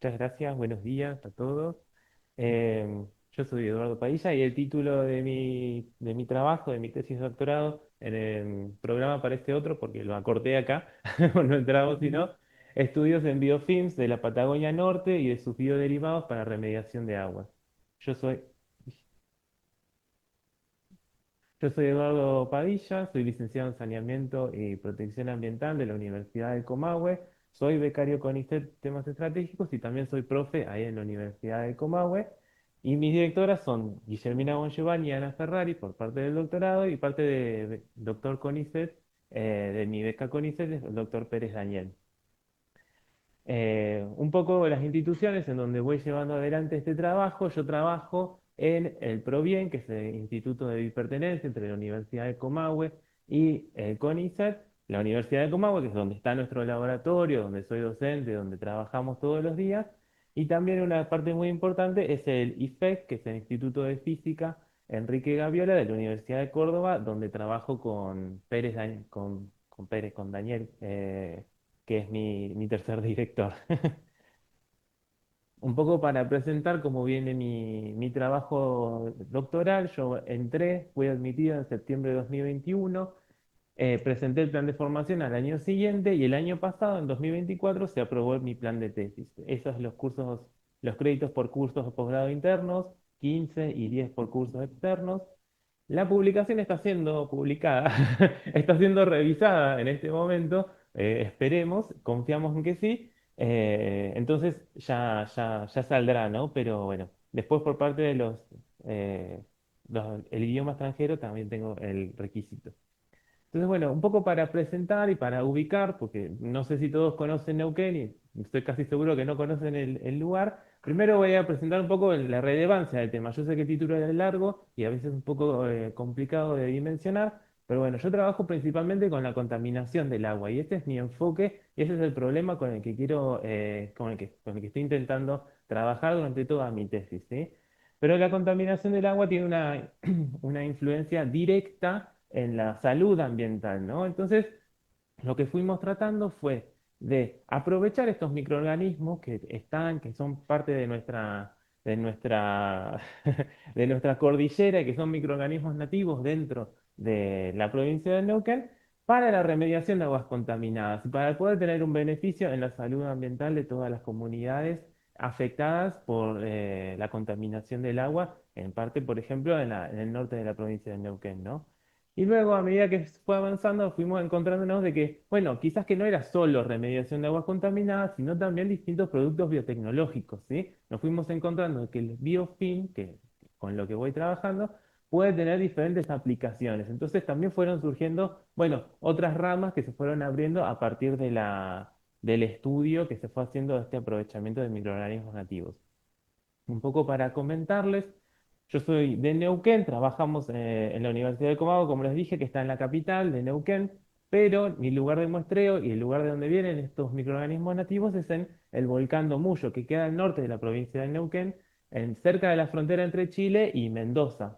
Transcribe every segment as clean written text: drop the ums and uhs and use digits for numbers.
Muchas gracias, buenos días a todos. Yo soy Eduardo Padilla y el título de mi trabajo, de mi tesis de doctorado, en el programa aparece otro porque lo acorté acá, no entramos sino estudios en biofilms de la Patagonia Norte y de sus bioderivados para remediación de aguas. Yo soy, yo soy Eduardo Padilla, soy licenciado en Saneamiento y Protección Ambiental de la Universidad del Comahue. Soy becario CONICET Temas Estratégicos y también soy profe ahí en la Universidad del Comahue. Y mis directoras son Guillermina Bongiovanni y Ana Ferrari por parte del doctorado y parte de doctor CONICET, de mi beca CONICET, es el doctor Pérez Daniel. Un poco las instituciones en donde voy llevando adelante este trabajo. Yo trabajo en el PROBIEN, que es el Instituto de Bipertenencia entre la Universidad de Comahue y el CONICET. La Universidad de Comahue, que es donde está nuestro laboratorio, donde soy docente, donde trabajamos todos los días. Y también una parte muy importante es el IFEC, que es el Instituto de Física Enrique Gaviola de la Universidad de Córdoba, donde trabajo con Pérez, con Pérez, con Daniel. Que es mi tercer director. Un poco para presentar cómo viene mi trabajo doctoral, yo entré, fui admitido en septiembre de 2021, presenté el plan de formación al año siguiente y el año pasado, en 2024, se aprobó mi plan de tesis. Esos los cursos, los créditos por cursos de posgrado internos, 15 y 10 por cursos externos. La publicación está siendo publicada, está siendo revisada en este momento, esperemos, confiamos en que sí, entonces ya saldrá, ¿no? Pero bueno, después por parte de eh, el idioma extranjero también tengo el requisito. Entonces, bueno, un poco para presentar y para ubicar, porque no sé si todos conocen Neuquén y estoy casi seguro que no conocen el lugar. Primero voy a presentar un poco la relevancia del tema. Yo sé que el título es largo y a veces un poco complicado de dimensionar, pero bueno, yo trabajo principalmente con la contaminación del agua y este es mi enfoque y ese es el problema con el que quiero, con el que estoy intentando trabajar durante toda mi tesis, ¿sí? Pero la contaminación del agua tiene una influencia directa en la salud ambiental, ¿no? Entonces, lo que fuimos tratando fue de aprovechar estos microorganismos que son parte de nuestra, de nuestra cordillera y que son microorganismos nativos dentro de la provincia de Neuquén, para la remediación de aguas contaminadas y para poder tener un beneficio en la salud ambiental de todas las comunidades afectadas por la contaminación del agua, en parte, por ejemplo, en el norte de la provincia de Neuquén, ¿no? Y luego, a medida que fue avanzando, fuimos encontrándonos de que, bueno, quizás que no era solo remediación de aguas contaminadas, sino también distintos productos biotecnológicos, ¿sí? Nos fuimos encontrando que el biofilm, que con lo que voy trabajando, puede tener diferentes aplicaciones. Entonces también fueron surgiendo, bueno, otras ramas que se fueron abriendo a partir del estudio que se fue haciendo de este aprovechamiento de microorganismos nativos. Un poco para comentarles, yo soy de Neuquén, trabajamos en la Universidad de Comahue, como les dije, que está en la capital de Neuquén, pero mi lugar de muestreo y el lugar de donde vienen estos microorganismos nativos es en el volcán Domuyo, que queda al norte de la provincia de Neuquén, cerca de la frontera entre Chile y Mendoza.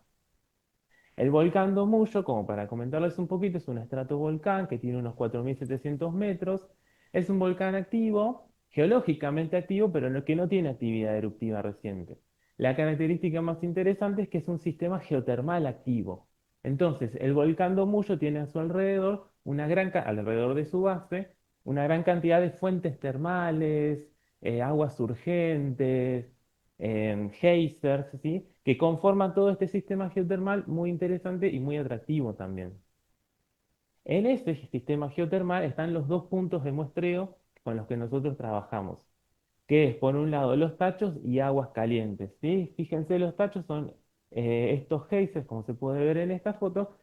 El volcán Domuyo, como para comentarles un poquito, es un estratovolcán que tiene unos 4.700 metros. Es un volcán activo, geológicamente activo, pero que no tiene actividad eruptiva reciente. La característica más interesante es que es un sistema geotermal activo. Entonces, el volcán Domuyo tiene a su alrededor, alrededor de su base, una gran cantidad de fuentes termales, aguas surgentes, geysers, ¿sí? Que conforman todo este sistema geotermal muy interesante y muy atractivo también. En este sistema geotermal están los dos puntos de muestreo con los que nosotros trabajamos, que es por un lado los tachos y aguas calientes, ¿sí? Fíjense, los tachos son estos geysers, como se puede ver en esta foto,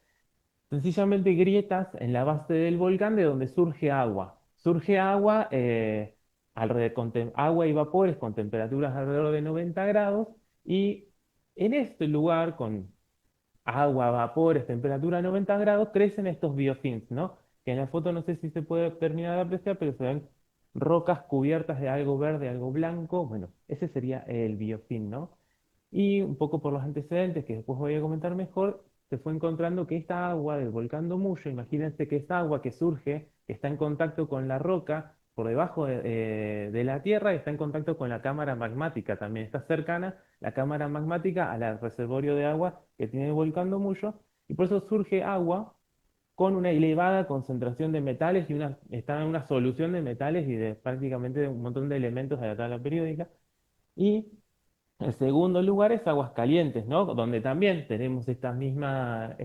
sencillamente grietas en la base del volcán de donde surge agua. Surge agua, agua y vapores con temperaturas alrededor de 90 grados y en este lugar con agua, vapores, temperatura 90 grados crecen estos biofilms, ¿no? Que en la foto no sé si se puede terminar de apreciar, pero se ven rocas cubiertas de algo verde, algo blanco. Bueno, ese sería el biofilm, ¿no? Y un poco por los antecedentes que después voy a comentar mejor, se fue encontrando que esta agua del volcán Domuyo, imagínense que es agua que surge, que está en contacto con la roca, por debajo de la Tierra y está en contacto con la cámara magmática también. Está cercana la cámara magmática al reservorio de agua que tiene el volcán Muyo y por eso surge agua con una elevada concentración de metales y está en una solución de metales y de prácticamente un montón de elementos de la tabla periódica. Y el segundo lugar es Aguascalientes, ¿no? Donde también tenemos esta misma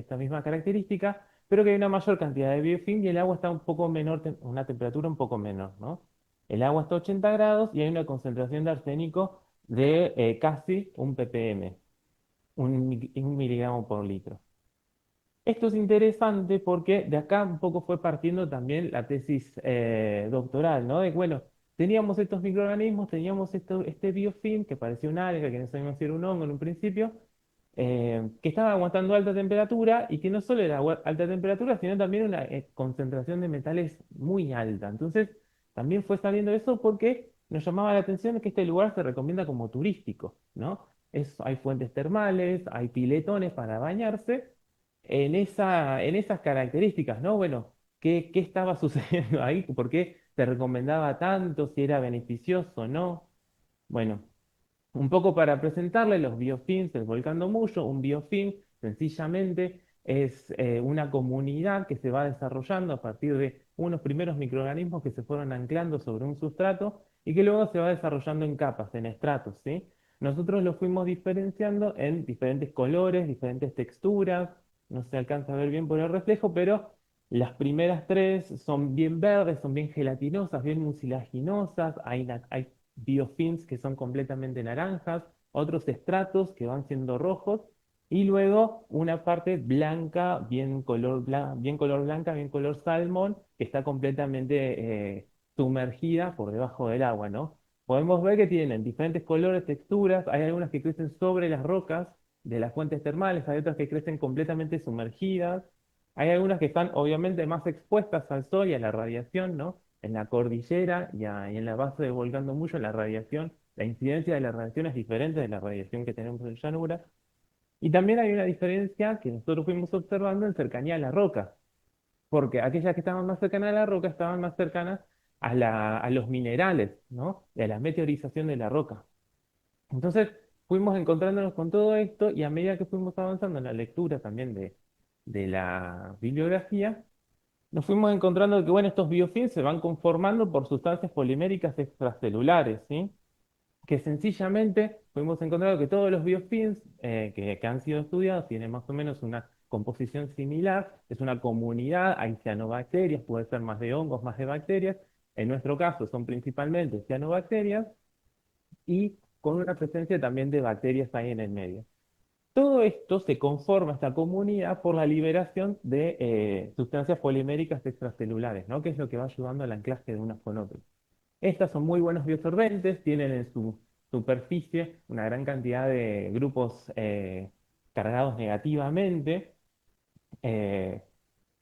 característica, pero que hay una mayor cantidad de biofilm y el agua está un poco menor, una temperatura un poco menor, ¿no? El agua está a 80 grados y hay una concentración de arsénico de casi un ppm, un miligramo por litro. Esto es interesante porque de acá un poco fue partiendo también la tesis doctoral, ¿no? De, bueno, teníamos estos microorganismos, teníamos este biofilm que parecía un alga, que no sabíamos si era un hongo en un principio, que estaba aguantando alta temperatura y que no solo era alta temperatura, sino también una concentración de metales muy alta. Entonces, también fue saliendo eso porque nos llamaba la atención que este lugar se recomienda como turístico, ¿no? Hay fuentes termales, hay piletones para bañarse en esas características, ¿no? Bueno, ¿qué estaba sucediendo ahí? ¿Por qué se recomendaba tanto? ¿Si era beneficioso o no? Bueno, un poco para presentarle los biofilms del volcán Muyo, un biofilm sencillamente es una comunidad que se va desarrollando a partir de unos primeros microorganismos que se fueron anclando sobre un sustrato y que luego se va desarrollando en capas, en estratos, ¿sí? Nosotros lo fuimos diferenciando en diferentes colores, diferentes texturas, no se alcanza a ver bien por el reflejo, pero las primeras tres son bien verdes, son bien gelatinosas, bien mucilaginosas, hay biofilms que son completamente naranjas, otros estratos que van siendo rojos, y luego una parte blanca, bien color blanca, bien color salmón, que está completamente sumergida por debajo del agua, ¿no? Podemos ver que tienen diferentes colores, texturas, hay algunas que crecen sobre las rocas de las fuentes termales, hay otras que crecen completamente sumergidas, hay algunas que están obviamente más expuestas al sol y a la radiación, ¿no? En la cordillera y en la base del volcán Muyo, la radiación, la incidencia de la radiación es diferente de la radiación que tenemos en llanura. Y también hay una diferencia que nosotros fuimos observando en cercanía a la roca, porque aquellas que estaban más cercanas a la roca estaban más cercanas a los minerales, ¿no? Y a la meteorización de la roca. Entonces fuimos encontrándonos con todo esto y a medida que fuimos avanzando en la lectura también de la bibliografía, nos fuimos encontrando que, bueno, estos biofilms se van conformando por sustancias poliméricas extracelulares, ¿sí? Que sencillamente fuimos encontrando que todos los biofilms que han sido estudiados tienen más o menos una composición similar, es una comunidad, hay cianobacterias, puede ser más de hongos, más de bacterias, en nuestro caso son principalmente cianobacterias y con una presencia también de bacterias ahí en el medio. Todo esto se conforma, esta comunidad, por la liberación de sustancias poliméricas extracelulares, ¿no? Que es lo que va ayudando al anclaje de unas con otras. Estas son muy buenos biosorbentes, tienen en su superficie una gran cantidad de grupos cargados negativamente. eh,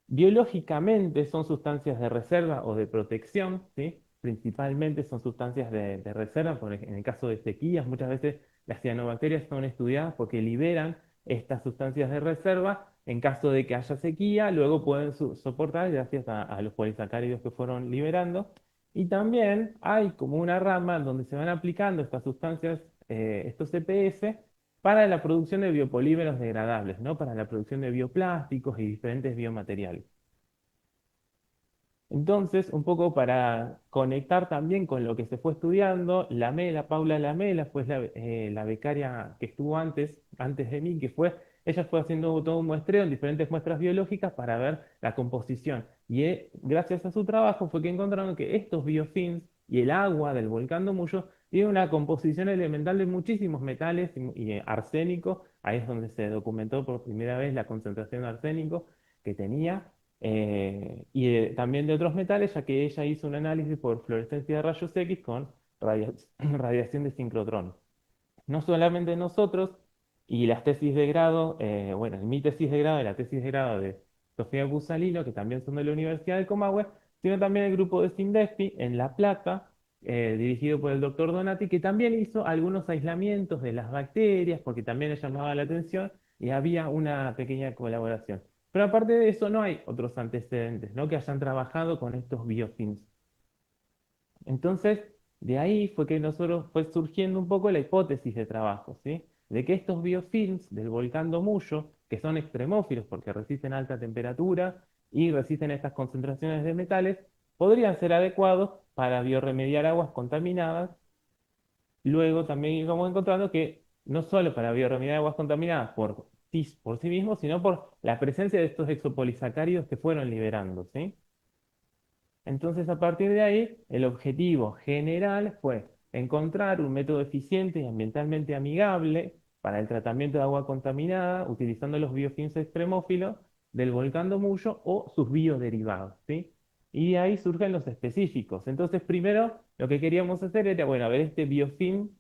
Biológicamente son sustancias de reserva o de protección, ¿sí? Principalmente son sustancias de reserva, en el caso de sequías, muchas veces las cianobacterias son estudiadas porque liberan estas sustancias de reserva en caso de que haya sequía, luego pueden soportar gracias a los polisacáridos que fueron liberando. Y también hay como una rama donde se van aplicando estas sustancias, estos CPS, para la producción de biopolímeros degradables, ¿no? Para la producción de bioplásticos y diferentes biomateriales. Entonces, un poco para conectar también con lo que se fue estudiando, Paula Lamela fue la becaria que estuvo antes de mí, ella fue haciendo todo un muestreo en diferentes muestras biológicas para ver la composición. Y gracias a su trabajo fue que encontraron que estos biofilms y el agua del volcán Muyo tienen una composición elemental de muchísimos metales y arsénico. Ahí es donde se documentó por primera vez la concentración de arsénico que tenía también de otros metales, ya que ella hizo un análisis por fluorescencia de rayos X con radiación de sincrotrón. No solamente nosotros, y las tesis de grado, bueno, mi tesis de grado y la tesis de grado de Sofía Busalino, que también son de la Universidad de Comahue, sino también el grupo de SINDESPI en La Plata, dirigido por el doctor Donati, que también hizo algunos aislamientos de las bacterias, porque también le llamaba la atención y había una pequeña colaboración. Pero aparte de eso, no hay otros antecedentes, ¿no? Que hayan trabajado con estos biofilms. Entonces, de ahí fue que nosotros fue surgiendo un poco la hipótesis de trabajo, ¿sí? De que estos biofilms del volcán Domuyo, que son extremófilos porque resisten alta temperatura y resisten estas concentraciones de metales, podrían ser adecuados para biorremediar aguas contaminadas. Luego también íbamos encontrando que no solo para biorremediar aguas contaminadas por sí mismos, sino por la presencia de estos exopolisacáridos que fueron liberando, ¿sí? Entonces, a partir de ahí, el objetivo general fue encontrar un método eficiente y ambientalmente amigable para el tratamiento de agua contaminada utilizando los biofilms extremófilos del volcán Domuyo o sus bioderivados, ¿sí? Y de ahí surgen los específicos. Entonces, primero, lo que queríamos hacer era, bueno, a ver este biofilm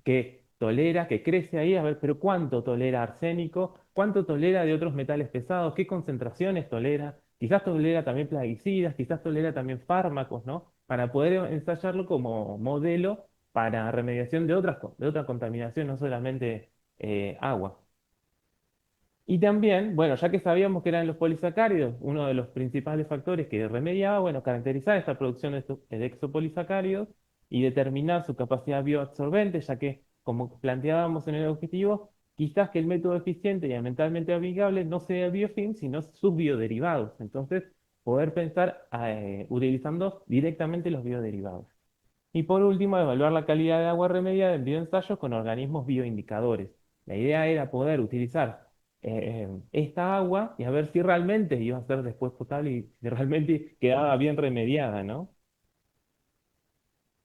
que tolera, que crece ahí, a ver, pero ¿cuánto tolera arsénico? ¿Cuánto tolera de otros metales pesados? ¿Qué concentraciones tolera? Quizás tolera también plaguicidas, quizás tolera también fármacos, ¿no? Para poder ensayarlo como modelo para remediación de otra contaminación, no solamente agua. Y también, bueno, ya que sabíamos que eran los polisacáridos, uno de los principales factores que remediaba, bueno, caracterizar esta producción de exopolisacáridos y determinar su capacidad bioabsorbente, ya que, como planteábamos en el objetivo, quizás que el método eficiente y ambientalmente amigable no sea el biofilm, sino sus bioderivados. Entonces, poder pensar utilizando directamente los bioderivados. Y por último, evaluar la calidad de agua remediada en bioensayos con organismos bioindicadores. La idea era poder utilizar esta agua y a ver si realmente iba a ser después potable y si realmente quedaba bien remediada, ¿no?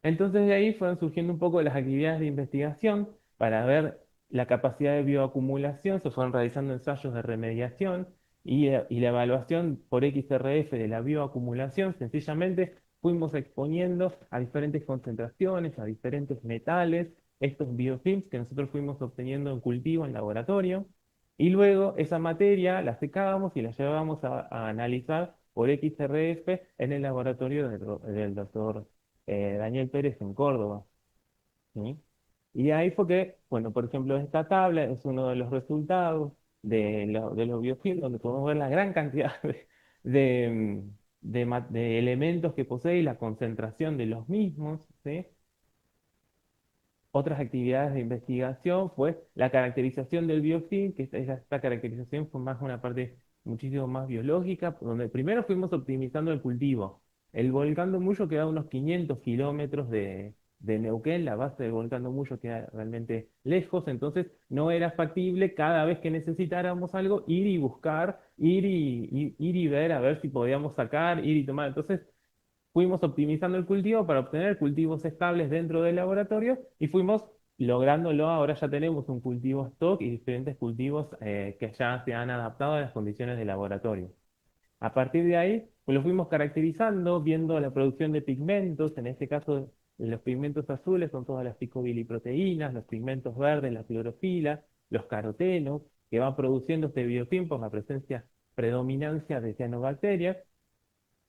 Entonces de ahí fueron surgiendo un poco las actividades de investigación para ver la capacidad de bioacumulación, se fueron realizando ensayos de remediación y la evaluación por XRF de la bioacumulación, sencillamente fuimos exponiendo a diferentes concentraciones, a diferentes metales, estos biofilms que nosotros fuimos obteniendo en cultivo, en laboratorio, y luego esa materia la secábamos y la llevábamos a analizar por XRF en el laboratorio del doctor Daniel Pérez en Córdoba, ¿sí? Y ahí fue que, bueno, por ejemplo, esta tabla es uno de los resultados de los biofilms, donde podemos ver la gran cantidad de, de elementos que posee y la concentración de los mismos, ¿sí? Otras actividades de investigación fue la caracterización del biofilm, que esta caracterización fue más una parte muchísimo más biológica, donde primero fuimos optimizando el cultivo. El volcán de Muyo queda a unos 500 kilómetros de Neuquén, la base del volcán de Muyo queda realmente lejos, entonces no era factible cada vez que necesitáramos algo ir y buscar, ir y ver a ver si podíamos sacar, ir y tomar. Entonces fuimos optimizando el cultivo para obtener cultivos estables dentro del laboratorio y fuimos lográndolo. Ahora ya tenemos un cultivo stock y diferentes cultivos que ya se han adaptado a las condiciones del laboratorio. A partir de ahí, pues lo fuimos caracterizando, viendo la producción de pigmentos, en este caso los pigmentos azules son todas las picobiliproteínas, los pigmentos verdes, la clorofila, los carotenos, que van produciendo este biofilm por la predominancia de cianobacterias.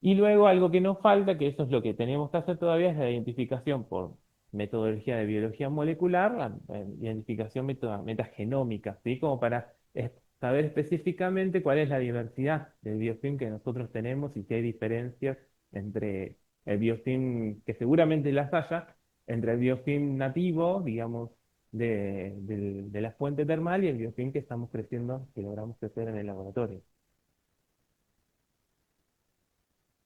Y luego algo que nos falta, que eso es lo que tenemos que hacer todavía, es la identificación por metodología de biología molecular, la identificación metagenómica, ¿sí? Como para saber específicamente cuál es la diversidad del biofilm que nosotros tenemos y si hay diferencias entre el biofilm, que seguramente las haya, entre el biofilm nativo, digamos, de la fuente termal y el biofilm que estamos creciendo, que logramos crecer en el laboratorio.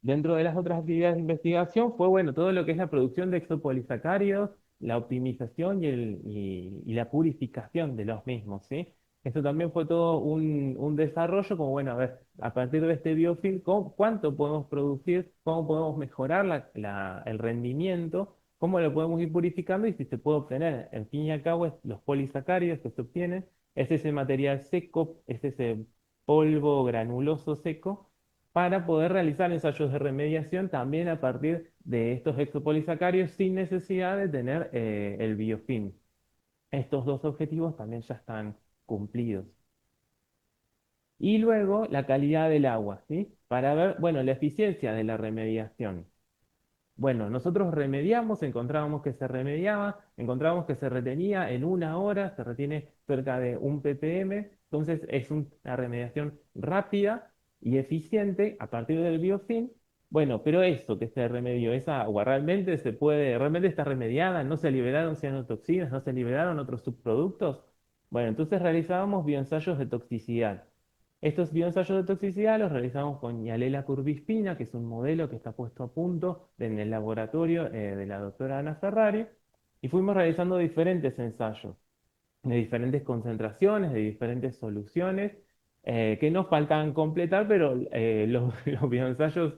Dentro de las otras actividades de investigación fue, bueno, todo lo que es la producción de exopolisacáridos, la optimización y la purificación de los mismos, ¿sí? Esto también fue todo un desarrollo, como, bueno, a ver, a partir de este biofilm, ¿cuánto podemos producir? ¿Cómo podemos mejorar el rendimiento? ¿Cómo lo podemos ir purificando? Y si se puede obtener, en fin y al cabo, los polisacáridos que se obtienen, es ese material seco, es ese polvo granuloso seco para poder realizar ensayos de remediación también a partir de estos exopolisacarios sin necesidad de tener el biofilm. Estos dos objetivos también ya están cumplidos. Y luego la calidad del agua, ¿sí? Para ver, bueno, la eficiencia de la remediación. Bueno, nosotros remediamos, encontrábamos que se remediaba, encontrábamos que se retenía en una hora, se retiene cerca de 1 ppm, entonces es una remediación rápida y eficiente a partir del biofilm Bueno, pero eso que se remedió, esa agua realmente se puede, realmente está remediada, no se liberaron cianotoxinas, no se liberaron otros subproductos. Bueno, entonces realizábamos bioensayos de toxicidad. Estos bioensayos de toxicidad los realizamos con Yalela curvispina, que es un modelo que está puesto a punto en el laboratorio de la doctora Ana Ferrari, y fuimos realizando diferentes ensayos de diferentes concentraciones, de diferentes soluciones, que nos faltan completar, pero los bioensayos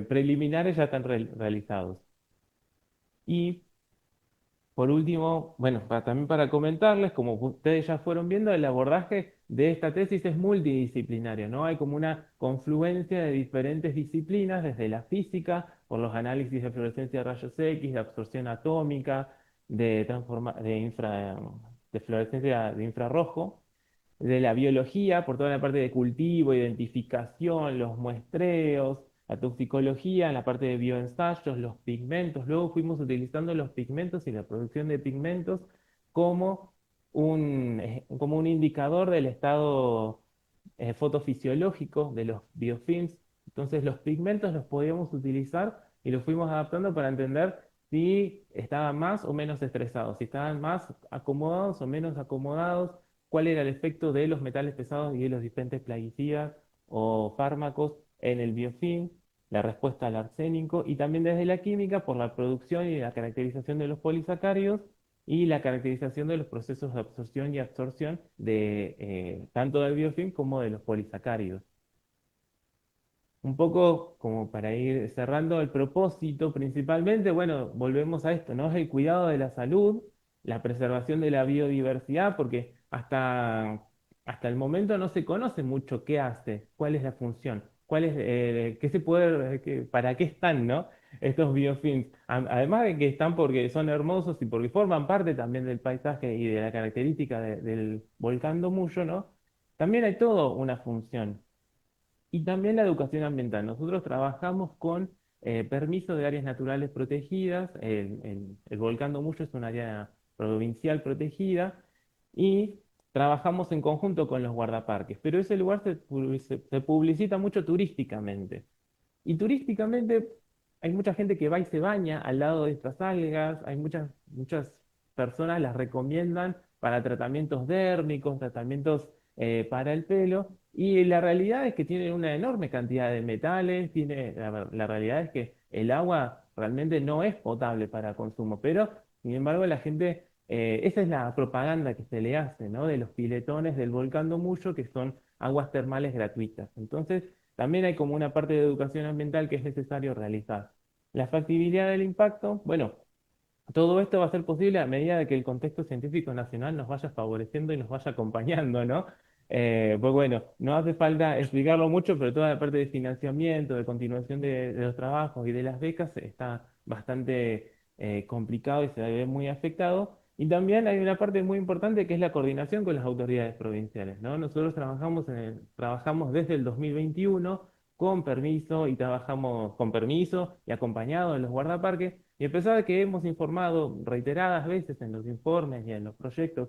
preliminares ya están realizados. Y por último, bueno, también para comentarles, como ustedes ya fueron viendo, el abordaje de esta tesis es multidisciplinario, ¿no? Hay como una confluencia de diferentes disciplinas, desde la física, por los análisis de fluorescencia de rayos X, de absorción atómica, de fluorescencia de infrarrojo, de la biología, por toda la parte de cultivo, identificación, los muestreos, la toxicología, en la parte de bioensayos, los pigmentos. Luego fuimos utilizando los pigmentos y la producción de pigmentos como como un indicador del estado fotofisiológico de los biofilms. Entonces los pigmentos los podíamos utilizar y los fuimos adaptando para entender si estaban más o menos estresados, si estaban más acomodados o menos acomodados, cuál era el efecto de los metales pesados y de los diferentes plaguicidas o fármacos en el biofilm, la respuesta al arsénico y también desde la química por la producción y la caracterización de los polisacáridos y la caracterización de los procesos de absorción y absorción de tanto del biofilm como de los polisacáridos. Un poco como para ir cerrando el propósito, principalmente, bueno, volvemos a esto, ¿no? Es el cuidado de la salud, la preservación de la biodiversidad, porque hasta el momento no se conoce mucho qué hace, cuál es la función, qué se puede, para qué están, ¿no? Estos biofilms. Además de que están porque son hermosos y porque forman parte también del paisaje y de la característica del volcán Domuyo, ¿no? También hay todo una función. Y también la educación ambiental. Nosotros trabajamos con permiso de áreas naturales protegidas. El volcán Domuyo es un área provincial protegida y trabajamos en conjunto con los guardaparques. Pero ese lugar se publicita mucho turísticamente. Y turísticamente hay mucha gente que va y se baña al lado de estas algas, hay muchas personas las recomiendan para tratamientos dérmicos, tratamientos para el pelo, y la realidad es que tienen una enorme cantidad de metales, la realidad es que el agua realmente no es potable para consumo, pero sin embargo la gente, esa es la propaganda que se le hace, ¿no? De los piletones del volcán Domuyo, que son aguas termales gratuitas. Entonces, también hay como una parte de educación ambiental que es necesario realizar. La factibilidad del impacto, bueno, todo esto va a ser posible a medida de que el contexto científico nacional nos vaya favoreciendo y nos vaya acompañando, ¿no? Pues bueno, no hace falta explicarlo mucho, pero toda la parte de financiamiento, de continuación de los trabajos y de las becas está bastante complicado y se ve muy afectado. Y también hay una parte muy importante que es la coordinación con las autoridades provinciales, ¿no? Nosotros trabajamos desde el 2021 con permiso y trabajamos con permiso y acompañados en los guardaparques. Y a pesar de que hemos informado reiteradas veces en los informes y en los proyectos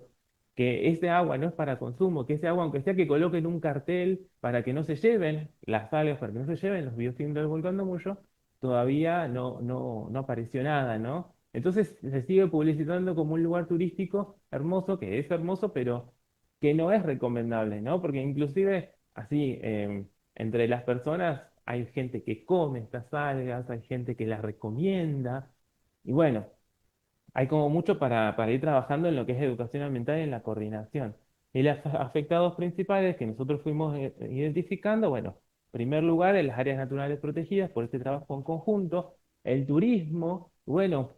que ese agua no es para consumo, que ese agua, aunque sea que coloquen un cartel para que no se lleven las algas, para que no se lleven los biofilms del volcán de Muyo, todavía no apareció nada, ¿no? Entonces se sigue publicitando como un lugar turístico hermoso, que es hermoso, pero que no es recomendable, ¿no? Porque inclusive así, entre las personas hay gente que come estas algas, hay gente que las recomienda, y bueno, hay como mucho para ir trabajando en lo que es educación ambiental y en la coordinación. Y los afectados principales que nosotros fuimos identificando, bueno, en primer lugar, en las áreas naturales protegidas por este trabajo en conjunto, el turismo, bueno,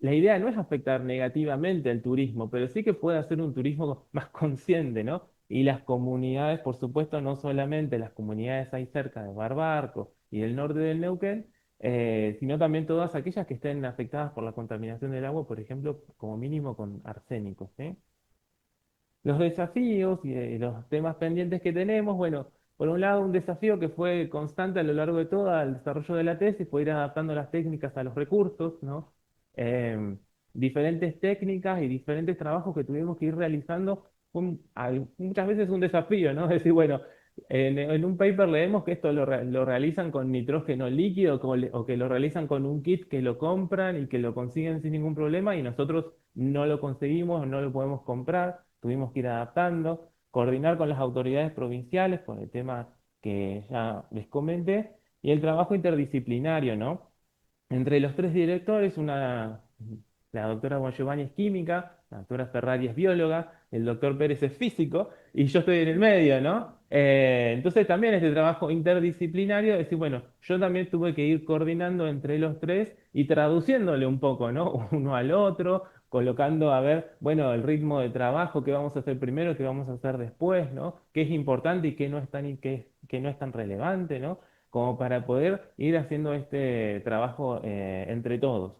la idea no es afectar negativamente al turismo, pero sí que puede hacer un turismo más consciente, ¿no? Y las comunidades, por supuesto, no solamente las comunidades ahí cerca de Barbarco y del norte del Neuquén, sino también todas aquellas que estén afectadas por la contaminación del agua, por ejemplo, como mínimo con arsénico, ¿sí? Los desafíos y los temas pendientes que tenemos, bueno, por un lado un desafío que fue constante a lo largo de todo el desarrollo de la tesis fue ir adaptando las técnicas a los recursos, ¿no? Em, Diferentes técnicas y diferentes trabajos que tuvimos que ir realizando, muchas veces un desafío, ¿no? Es decir, bueno, En un paper leemos que esto lo realizan con nitrógeno líquido o que lo realizan con un kit que lo compran y que lo consiguen sin ningún problema y nosotros no lo conseguimos, no lo podemos comprar, tuvimos que ir adaptando, coordinar con las autoridades provinciales por el tema que ya les comenté y el trabajo interdisciplinario, ¿no? Entre los tres directores, la doctora Bongiovanni es química, la doctora Ferrari es bióloga, el doctor Pérez es físico y yo estoy en el medio, ¿no? Entonces también este trabajo interdisciplinario, es decir, bueno, yo también tuve que ir coordinando entre los tres y traduciéndole un poco, ¿no? Uno al otro, colocando a ver, bueno, el ritmo de trabajo, qué vamos a hacer primero, qué vamos a hacer después, ¿no? Qué es importante y qué no es qué no es tan relevante, ¿no? Como para poder ir haciendo este trabajo entre todos.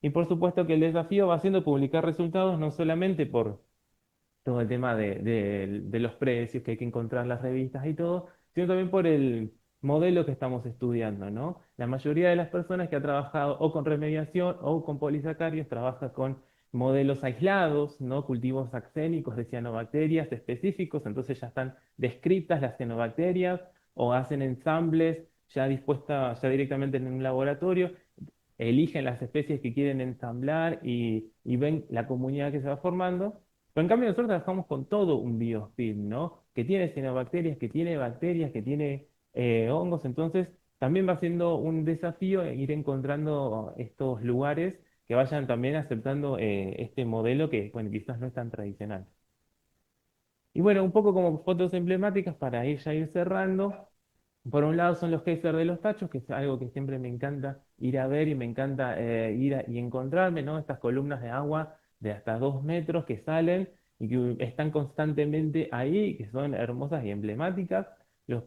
Y por supuesto que el desafío va siendo publicar resultados no solamente por todo el tema de los precios que hay que encontrar en las revistas y todo, sino también por el modelo que estamos estudiando, ¿no? La mayoría de las personas que ha trabajado o con remediación o con polisacáridos trabaja con modelos aislados, ¿no? Cultivos axénicos de cianobacterias específicos, entonces ya están descritas las cianobacterias o hacen ensambles ya dispuestas ya directamente en un laboratorio, eligen las especies que quieren ensamblar y ven la comunidad que se va formando. Pero en cambio nosotros trabajamos con todo un biofilm, ¿no? Que tiene cianobacterias, que tiene bacterias, que tiene hongos, entonces también va siendo un desafío ir encontrando estos lugares que vayan también aceptando este modelo que, bueno, quizás no es tan tradicional. Y bueno, un poco como fotos emblemáticas para ir cerrando. Por un lado son los geysers de los tachos, que es algo que siempre me encanta ir a ver y me encanta y encontrarme, ¿no? Estas columnas de agua de hasta 2 metros que salen y que están constantemente ahí, que son hermosas y emblemáticas. Los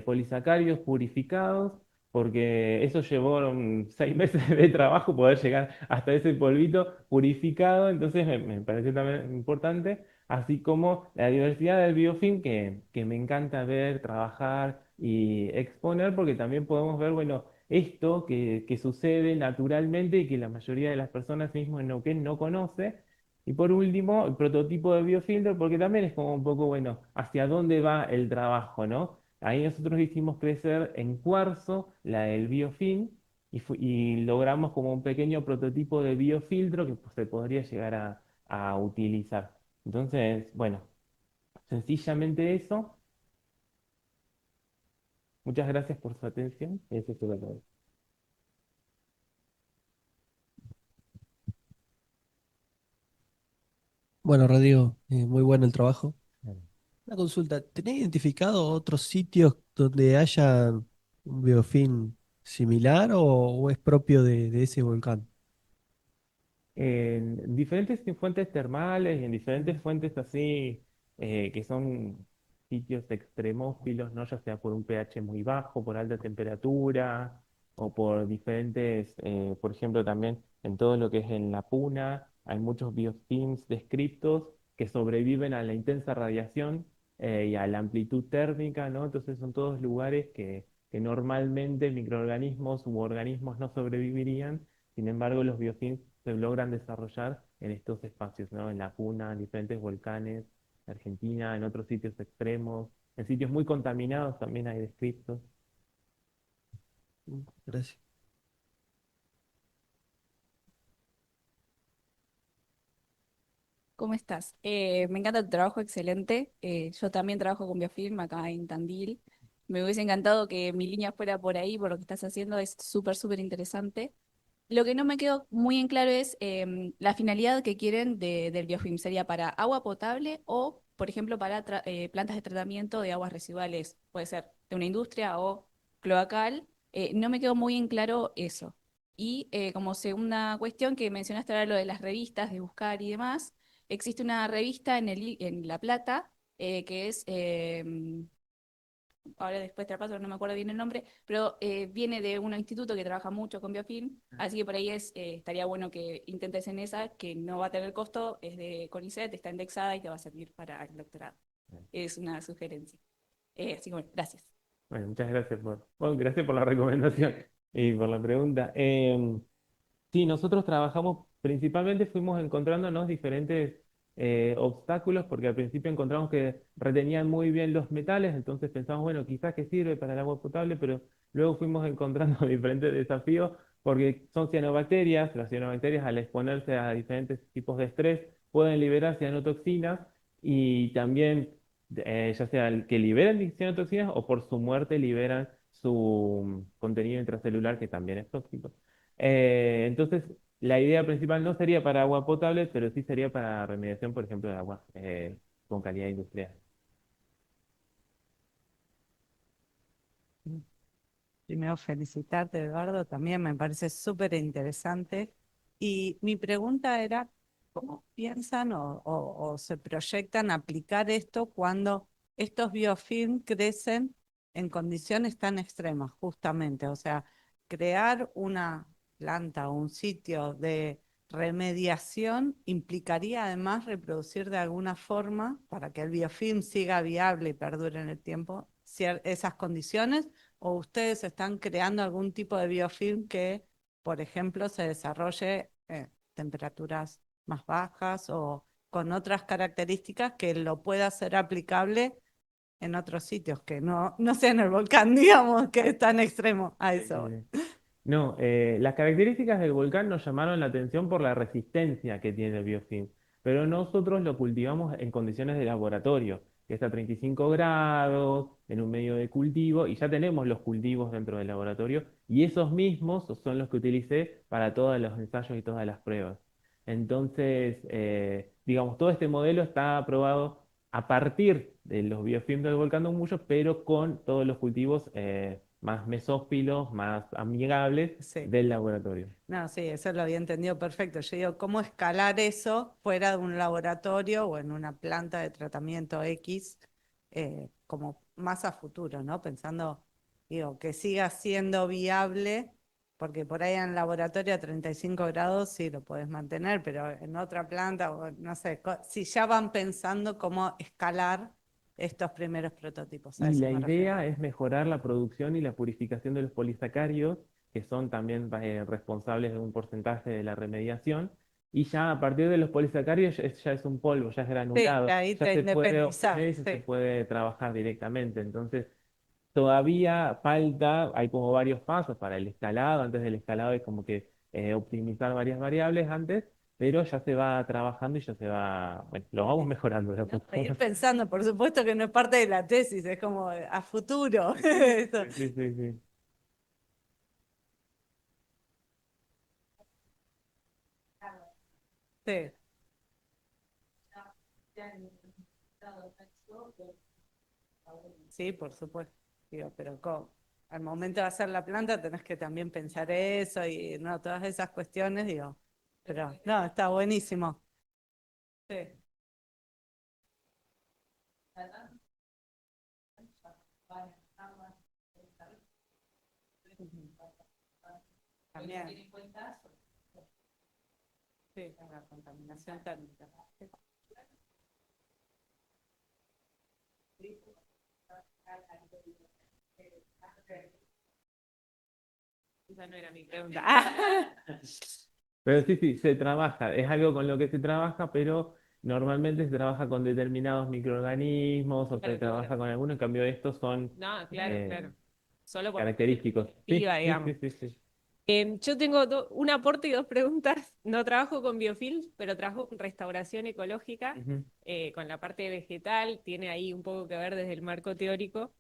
polisacáridos purificados, porque eso llevó 6 meses de trabajo poder llegar hasta ese polvito purificado, entonces me pareció también importante así como la diversidad del biofilm que me encanta ver, trabajar y exponer, porque también podemos ver, bueno, esto que sucede naturalmente y que la mayoría de las personas mismo en Neuquén no conoce. Y por último, el prototipo de biofiltro, porque también es como un poco, bueno, hacia dónde va el trabajo, ¿no? Ahí nosotros hicimos crecer en cuarzo el biofilm y logramos como un pequeño prototipo de biofiltro que pues, se podría llegar a utilizar. Entonces, bueno, sencillamente eso. Muchas gracias por su atención. Eso es todo. Bueno, Rodrigo, muy bueno el trabajo. Una consulta, ¿tenés identificado otros sitios donde haya un biofilm similar o es propio de ese volcán? En diferentes fuentes termales y en diferentes fuentes así, que son sitios extremófilos, ¿no? Ya sea por un pH muy bajo, por alta temperatura, o por diferentes, por ejemplo, también en todo lo que es en la puna, hay muchos biofilms descriptos que sobreviven a la intensa radiación y a la amplitud térmica, ¿no? Entonces son todos lugares que normalmente microorganismos u organismos no sobrevivirían. Sin embargo, los biofilms se logran desarrollar en estos espacios, ¿no? En la Puna, en diferentes volcanes, en Argentina, en otros sitios extremos, en sitios muy contaminados también hay descriptos. Gracias. ¿Cómo estás? Me encanta tu trabajo, excelente. Yo también trabajo con Biofilm acá en Tandil. Me hubiese encantado que mi línea fuera por ahí, por lo que estás haciendo, es súper, súper interesante. Lo que no me quedó muy en claro es la finalidad que quieren del biofilm. ¿Sería para agua potable o, por ejemplo, para plantas de tratamiento de aguas residuales? Puede ser de una industria o cloacal. No me quedó muy en claro eso. Y como segunda cuestión que mencionaste ahora lo de las revistas, de buscar y demás, existe una revista en La Plata que es ahora después te la paso, no me acuerdo bien el nombre, pero viene de un instituto que trabaja mucho con biofilm, así que por ahí estaría bueno que intentes en esa, que no va a tener costo, es de CONICET, está indexada y te va a servir para el doctorado. Es una sugerencia. Así que bueno, gracias. Bueno, muchas gracias bueno, gracias por la recomendación y por la pregunta. Sí, nosotros trabajamos, principalmente fuimos encontrándonos diferentes obstáculos porque al principio encontramos que retenían muy bien los metales, entonces pensamos, bueno, quizás que sirve para el agua potable, pero luego fuimos encontrando diferentes desafíos porque son cianobacterias, las cianobacterias al exponerse a diferentes tipos de estrés pueden liberar cianotoxinas y también ya sea el que liberan cianotoxinas o por su muerte liberan su contenido intracelular que también es tóxico. Entonces, la idea principal no sería para agua potable, pero sí sería para remediación, por ejemplo, de agua con calidad industrial. Primero felicitarte, Eduardo, también me parece súper interesante. Y mi pregunta era, ¿cómo piensan o se proyectan aplicar esto cuando estos biofilm crecen en condiciones tan extremas, justamente? O sea, crear una planta o un sitio de remediación implicaría además reproducir de alguna forma, para que el biofilm siga viable y perdure en el tiempo, esas condiciones. ¿O ustedes están creando algún tipo de biofilm que, por ejemplo, se desarrolle en temperaturas más bajas o con otras características que lo pueda hacer aplicable en otros sitios, que no sea en el volcán, digamos, que es tan extremo a eso? No, las características del volcán nos llamaron la atención por la resistencia que tiene el biofilm, pero nosotros lo cultivamos en condiciones de laboratorio, que está a 35 grados, en un medio de cultivo, y ya tenemos los cultivos dentro del laboratorio, y esos mismos son los que utilicé para todos los ensayos y todas las pruebas. Entonces, digamos, todo este modelo está aprobado a partir de los biofilms del volcán de Humullo, pero con todos los cultivos más mesófilos, más amigables Sí. del laboratorio. No, sí, eso lo había entendido perfecto. Yo digo, ¿cómo escalar eso fuera de un laboratorio o en una planta de tratamiento X, como más a futuro, ¿no? Pensando, digo, que siga siendo viable, porque por ahí en laboratorio a 35 grados sí lo puedes mantener, pero en otra planta, o no sé, si ya van pensando cómo escalar estos primeros prototipos. A Y eso la me refiero. idea es mejorar la producción y la purificación de los polisacáridos, que son también responsables de un porcentaje de la remediación. Y ya a partir de los polisacáridos ya es un polvo, ya es Sí, granulado, ahí ya te se puede independizás, obtener y ya se sí. puede trabajar directamente. Entonces, todavía falta, hay como varios pasos para el escalado. Antes del escalado hay como que optimizar varias variables antes, pero ya se va trabajando y ya se va, bueno, lo vamos mejorando de a poco. Ir pensando, por supuesto que no es parte de la tesis, es como a futuro. Esto. Sí, sí, sí. Sí. Sí, por supuesto. Digo, pero al momento de hacer la planta tenés que también pensar eso y no todas esas cuestiones, digo. Pero no, está buenísimo. Sí. También. Sí, la contaminación térmica. Esa no era mi pregunta. Pero sí, sí, se trabaja, es algo con lo que se trabaja, pero normalmente se trabaja con determinados microorganismos o se Claro, trabaja claro. con algunos, en cambio estos son No, claro, eh, claro. Solo por característicos. Sí, perspectiva, sí, digamos. sí, sí, sí. Yo tengo un aporte y dos preguntas. No trabajo con biofilms, pero trabajo con restauración ecológica, Ujú. con la parte vegetal, tiene ahí un poco que ver desde el marco teórico.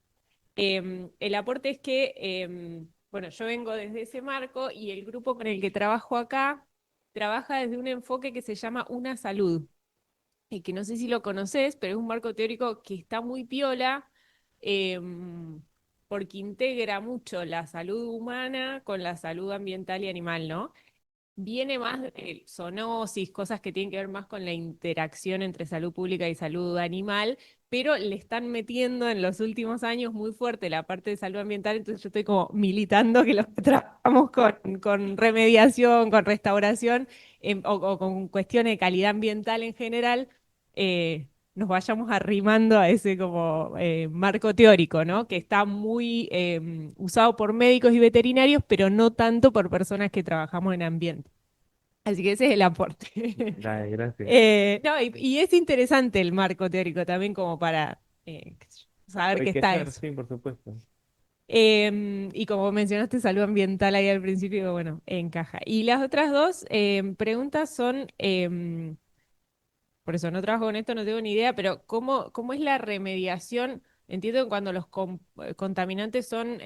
El aporte es que, bueno, yo vengo desde ese marco y el grupo con el que trabajo acá trabaja desde un enfoque que se llama Una Salud, y que no sé si lo conoces, pero es un marco teórico que está muy piola, porque integra mucho la salud humana con la salud ambiental y animal, ¿no? Viene más de zoonosis, cosas que tienen que ver más con la interacción entre salud pública y salud animal, pero le están metiendo en los últimos años muy fuerte la parte de salud ambiental, entonces yo estoy como militando que los que trabajamos con remediación, con restauración, o con cuestiones de calidad ambiental en general, nos vayamos arrimando a ese como marco teórico, ¿no? Que está muy usado por médicos y veterinarios, pero no tanto por personas que trabajamos en ambiente. Así que ese es el aporte. Dale, gracias. No, y es interesante el marco teórico también como para qué sé yo, saber qué está Enriquecer, eso. sí, por supuesto. Y como mencionaste salud ambiental ahí al principio, bueno, encaja. Y las otras dos preguntas son, por eso no trabajo con esto, no tengo ni idea, pero ¿cómo es la remediación? Entiendo que cuando los contaminantes son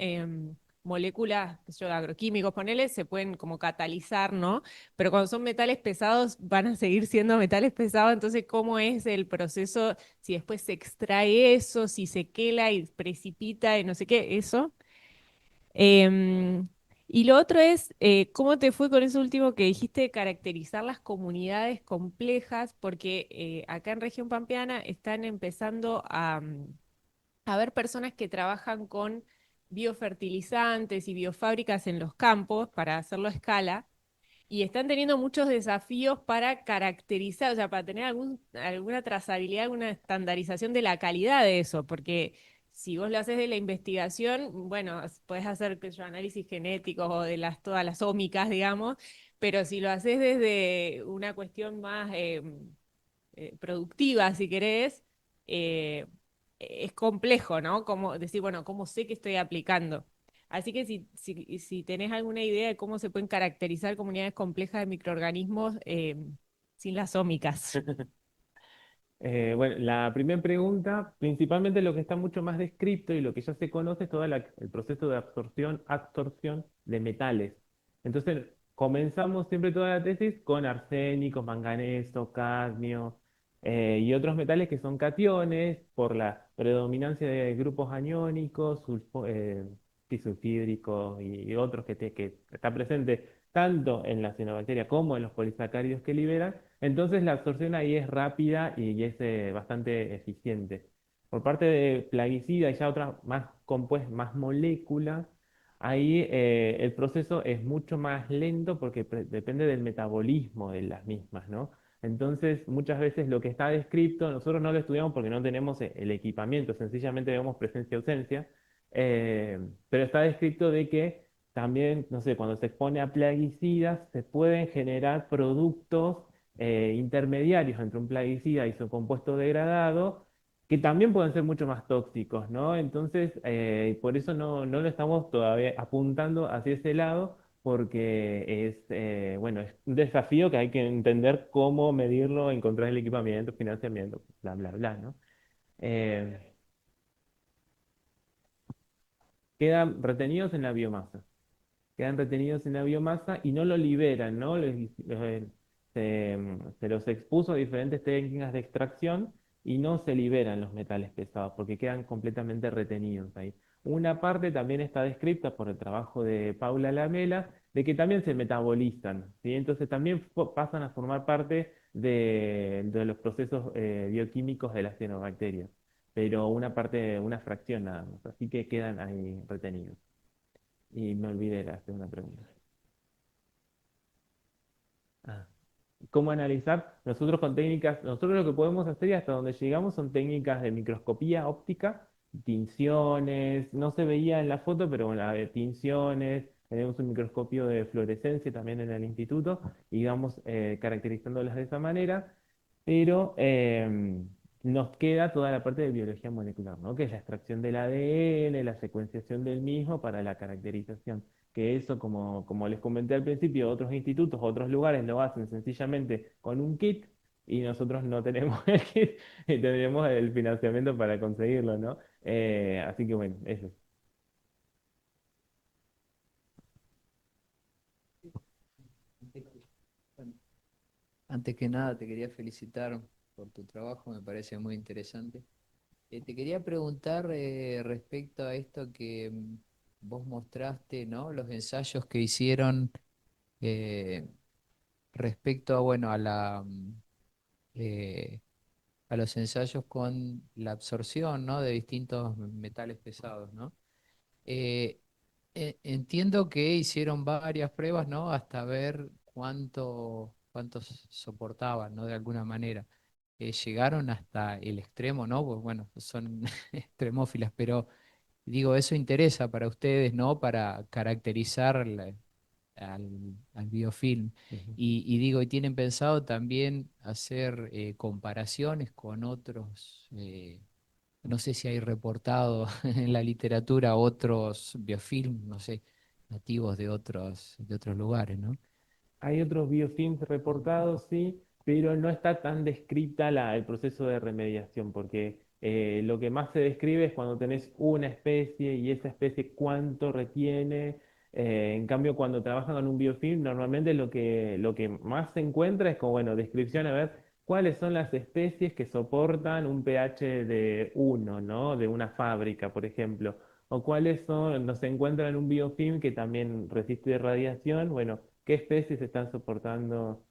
moléculas, qué sé yo, agroquímicos, ponele, se pueden como catalizar, ¿no? Pero cuando son metales pesados, van a seguir siendo metales pesados, entonces, ¿cómo es el proceso? Si después se extrae eso, si se quela y precipita y no sé qué, eso. Em, y lo otro es, ¿cómo te fue con eso último que dijiste, caracterizar las comunidades complejas? Porque acá en Región Pampeana están empezando a haber personas que trabajan con biofertilizantes y biofábricas en los campos para hacerlo a escala. Y están teniendo muchos desafíos para caracterizar, o sea, para tener alguna trazabilidad, alguna estandarización de la calidad de eso, porque si vos lo haces de la investigación, bueno, podés hacer qué sé yo, análisis genéticos o de todas las ómicas, digamos, pero si lo haces desde una cuestión más productiva, si querés, eh, es complejo, ¿no? Como decir, bueno, ¿cómo sé que estoy aplicando? Así que si tenés alguna idea de cómo se pueden caracterizar comunidades complejas de microorganismos sin las ómicas. Bueno, la primera pregunta, principalmente lo que está mucho más descrito y lo que ya se conoce es todo el proceso de absorción de metales. Entonces, comenzamos siempre toda la tesis con arsénico, manganeso, cadmio y otros metales que son cationes por la predominancia de grupos aniónicos, disulfídricos y otros que está presente tanto en la cianobacteria como en los polisacáridos que liberan. Entonces la absorción ahí es rápida y es bastante eficiente. Por parte de plaguicida y ya otras más compuestas, más moléculas, ahí el proceso es mucho más lento porque depende del metabolismo de las mismas, ¿no? Entonces, muchas veces lo que está descrito, nosotros no lo estudiamos porque no tenemos el equipamiento, sencillamente vemos presencia-ausencia, pero está descrito de que también, no sé, cuando se expone a plaguicidas, se pueden generar productos intermediarios entre un plaguicida y su compuesto degradado, que también pueden ser mucho más tóxicos, ¿no? Entonces, por eso no lo estamos todavía apuntando hacia ese lado, porque bueno, es un desafío que hay que entender cómo medirlo, encontrar el equipamiento, financiamiento, bla, bla, bla, ¿no? Eh, Quedan retenidos en la biomasa. Quedan retenidos en la biomasa y no lo liberan, ¿no? Se los expuso a diferentes técnicas de extracción y no se liberan los metales pesados porque quedan completamente retenidos ahí. Una parte también está descrita por el trabajo de Paula Lamela, de que también se metabolizan, ¿sí? Entonces también pasan a formar parte de los procesos bioquímicos de las cianobacterias, pero una parte, una fracción nada más, así que quedan ahí retenidos. Y me olvidé la segunda pregunta. Ah. ¿Cómo analizar? Nosotros con técnicas, nosotros lo que podemos hacer y hasta donde llegamos son técnicas de microscopía óptica, tinciones, no se veía en la foto, pero bueno, tinciones, tenemos un microscopio de fluorescencia también en el instituto y vamos caracterizándolas de esa manera, pero nos queda toda la parte de biología molecular, ¿no? Que es la extracción del ADN, la secuenciación del mismo para la caracterización que eso, como les comenté al principio, otros institutos, otros lugares lo hacen sencillamente con un kit y nosotros no tenemos el kit y tendremos el financiamiento para conseguirlo, ¿no? Así que bueno, eso. Bueno, antes que nada, te quería felicitar por tu trabajo, me parece muy interesante. Te quería preguntar respecto a esto que vos mostraste, ¿no? Los ensayos que hicieron eh, respecto a, bueno, eh, a los ensayos con la absorción, ¿no? De distintos metales pesados, ¿no? Eh, Entiendo que hicieron varias pruebas, ¿no? Hasta ver cuántos soportaban, ¿no? De alguna manera. Llegaron hasta el extremo, ¿no? Pues bueno, son extremófilas, pero digo, eso interesa para ustedes, ¿no? Para caracterizar al biofilm. Ujú. Y digo, ¿y tienen pensado también hacer comparaciones con otros? No sé si hay reportado en la literatura otros biofilm, no sé, nativos de otros lugares, ¿no? Hay otros biofilms reportados, sí, pero no está tan descrita el proceso de remediación, porque lo que más se describe es cuando tenés una especie y esa especie cuánto retiene. En cambio, cuando trabajan con un biofilm, normalmente lo que más se encuentra es como, bueno, descripción, a ver, cuáles son las especies que soportan un pH de 1, ¿no? De una fábrica, por ejemplo. O cuáles son, no se encuentra en un biofilm que también resiste radiación, bueno, qué especies están soportando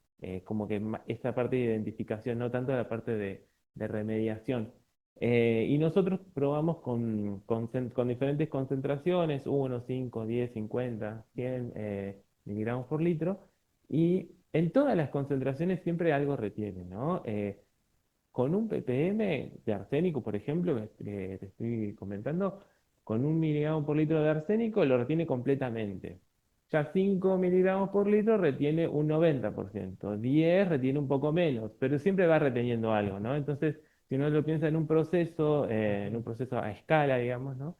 como que esta parte de identificación, no tanto la parte de remediación. Y nosotros probamos con diferentes concentraciones, 1, 5, 10, 50, 100 miligramos por litro, y en todas las concentraciones siempre algo retiene, ¿no? Con un ppm de arsénico, por ejemplo, que te estoy comentando, con 1 miligramo por litro de arsénico lo retiene completamente. Ya 5 miligramos por litro retiene un 90%, 10 retiene un poco menos, pero siempre va reteniendo algo, ¿no? Entonces, si uno lo piensa en un proceso a escala, digamos, ¿no?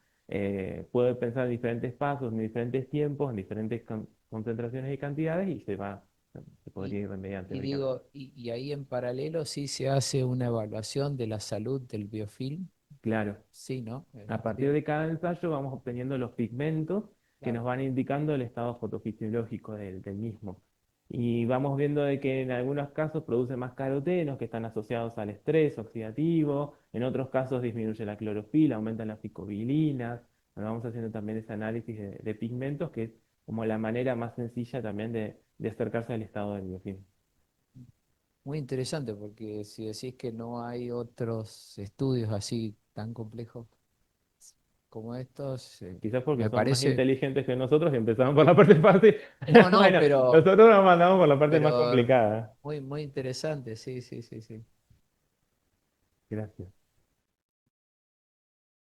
Puede pensar en diferentes pasos, en diferentes tiempos, en diferentes concentraciones y cantidades y se Y, podría ir remediando y teóricamente. digo, y ahí en paralelo sí se hace una evaluación de la salud del biofilm, Claro. sí, ¿no? A partir Sí, de cada ensayo vamos obteniendo los pigmentos que nos claro. van indicando el estado fotofisiológico del mismo. Y vamos viendo de que en algunos casos produce más carotenos que están asociados al estrés oxidativo, en otros casos disminuye la clorofila, aumenta las ficobilinas. Bueno, vamos haciendo también ese análisis de pigmentos, que es como la manera más sencilla también de acercarse al estado del biofilm. Muy interesante porque si decís que no hay otros estudios así tan complejos como estos, Quizás porque me son más parece, inteligentes que nosotros y empezamos por la parte fácil. no, no, Bueno, nosotros nos mandamos por la parte más pero complicada. muy, muy interesante, sí, sí, sí, sí. Gracias.